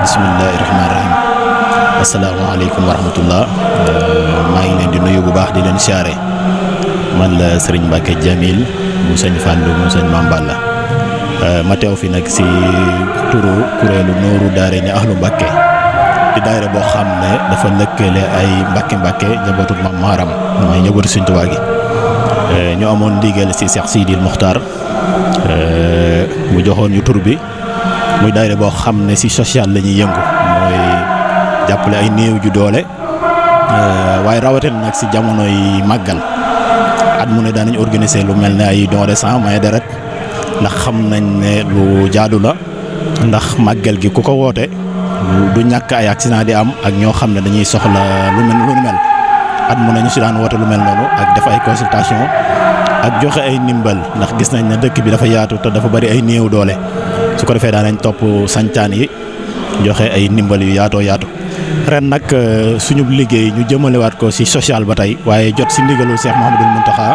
Bismillahirrahmanirrahim. Assalamualaikum warahmatullah. Maa ngi leen di nuyu bu baax di leen siyaare. Man la Serigne Mbacke Jamil mu Sëñ Fallou mu Sëñ Mamballa. Ma teew fi nag si turu kuréelu Nooru Daarayni Ahlu Mbacke di daayira boo xam ne dafa lëkkale ay Mbacke njabootu Maam Maaram mooy njabootu Sëñ Tuubaa gi. ñu amoon ndigal si Cheikh Sidil Mokhtar mu joxoon ñu tur bi. muy daayira boo xam ne si social la ñuy yëngu mooy jàppale ay néew ju doole waaye rawatina nag si jamonoy màggal at mu ne daan nañ organiser lu mel ne ay don de sang may deret ndax xam nañ ne lu jaadu la ndax màggal gi ku ko woote du ñàkk ay accident di am ak ñoo xam ne dañuy soxla lu mel at mu ne ñu si daan woote lu mel noonu ak def ay consultation ak joxe ay ndimbal ndax gis nañ ne dëkk bi dafa yaatu te dafa bari ay néew doole. su ko defee daan nañ topp sancaan yi joxe ay ndimbal yu yaatoo yaatu ren nag suñu liggéey ñu jëmalewaat ko si social ba tey waaye jot si ndigalul Cheikh Mouhamadoul Mountakha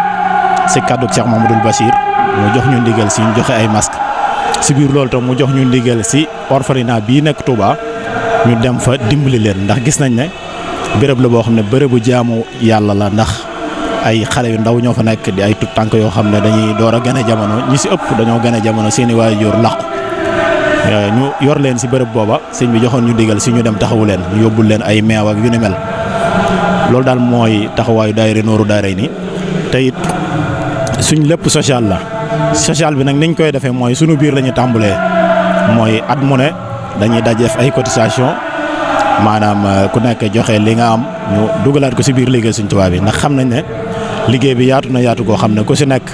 si kàddug Cheikh Mouhamadoul Bachir mu jox ñu ndigal si ñu joxe ay masque si biir loolu tam mu jox ñu ndigal si orphelinat bii nekk Touba ñu dem fa dimbali leen ndax gis nañ ne béréb la boo xam ne bérébu jaamu yàlla la ndax ay xale yu ndaw ñoo fa nekk di ay tut tànk yoo xam ne dañuy door a gën a jamono ñi si ëpp dañoo gën a jamono seeni waajur làqu ñu yor leen si bërëb booba sëñ bi joxoon ñu digal si ñu dem taxawu leen ñu yóbbul leen ay meew ak yu ni mel loolu daal mooy taxawaayu daayira Nooru Daarayni te it suñ lépp social la social bi nag niñ koy defee mooy suñu biir la ñu tàmbalee mooy at mu ne dañuy dajef ay cotisation maanaam ku nekk joxe li nga am ñu dugalaat ko si biir liggéey Sëñ Tuubaa bi ndax xam nañ ne liggéey bi yaatu na yaatu goo xam ne ku si nekk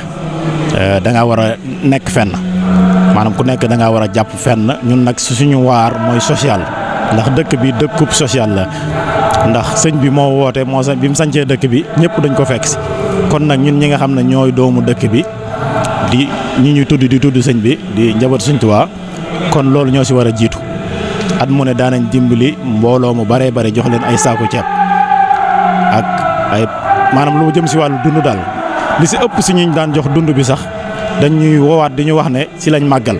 da nga war a nekk fenn. maanaam ku nekk da ngaa war a jàpp fenn ñun nag suñu waar mooy social ndax dëkk bi dëkkub social la ndax sëñ bi moo woote bi mu sancee dëkk bi ñëpp dañ ko fekk si kon nag ñun ñi nga xam ne ñooy doomu dëkk bi di ñi ñuy tudd sëñ bi di njaboot Sëñ Tuubaa kon loolu ñoo si war a jiitu at mu ne daanañ dimbali mbooloo mu baree bare jox leen ay saaku ceeb ak ay maanaam lu jëm si wàllu dund daal li si ëpp si ñu daan jox dund bi sax dañuy woowaat di ñu wax ne si lañ màggal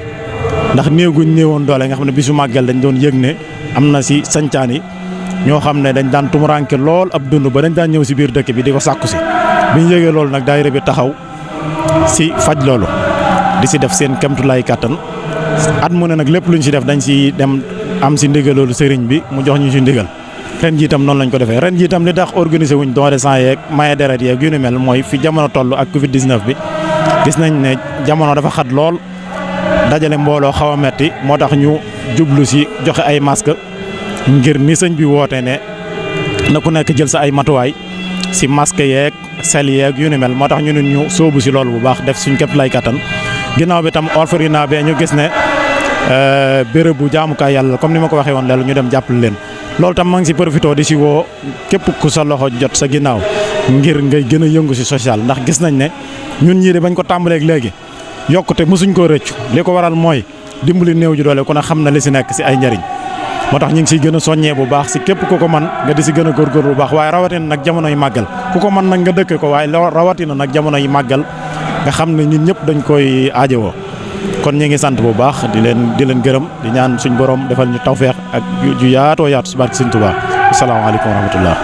ndax néew guñ néewoon doole nga xam ne bisu màggal dañ doon yëg ne am na si sancaan yi ñoo xam ne dañ daan tumuranke lool ab dund ba dañ daan ñëw si biir dëkk bi di ko sàkku si bi ñu yëgee loolu nag daayira bi taxaw si faj loolu di si def seen kemtulaay kàttan at mu ne nag lépp luñ si def dañ si dem am si ndigal loolu sëriñ bi mu jox ñu si ndigal ren jii itam noonu lañ ko defee ren jii itam li tax organiser wuñ don de sang yeeg maye deret yeeg yu ni mel mooy fi jamono toll ak Covid 19 bi. gis nañ ne jamono dafa xat lool dajale mbooloo xaw a metti moo tax ñu jublu si joxe ay masque ngir ni sëñ bi woote ne na ku nekk jël sa ay matuwaay si masque yeeg sel yeeg yu ni mel moo tax ñu sóobu si loolu bu baax def suñ képp lay kattan ginnaaw bi tam orphelinat bee ñu gis ne béréb bu jaamukaay yàlla comme ni ma ko waxee woon leelu ñu dem jàppale leen loolu tam maa ngi si profité di si woo képp ku sa loxo jot sa ginnaaw ngir ngay gën a yëngu si social ndax gis nañ ne ñun ñii de bañ ko tàmbaleeg léegi yokkute mosuñ koo rëccu li ko waral mooy dimbali néew ji doole ku ne xam na li si nekk si ay njariñ moo tax ñu ngi siy gën a soññee bu baax si képp ku ko man nga di si gën a góorgóor bu baax waaye rawatina nag jamono yi màggal ku ko man nag nga dëkke ko waaye rawatina nag jamono yi màggal nga xam ne ñun ñëpp dañ koy aajowoo kon ñu ngi sant bu baax di leen gërëm di ñaan suñ borom defal ñu tawfeex ak ju yaatoo yaatu si barke Sëñ Tuubaa asalaamaaleykum wa rahmatullah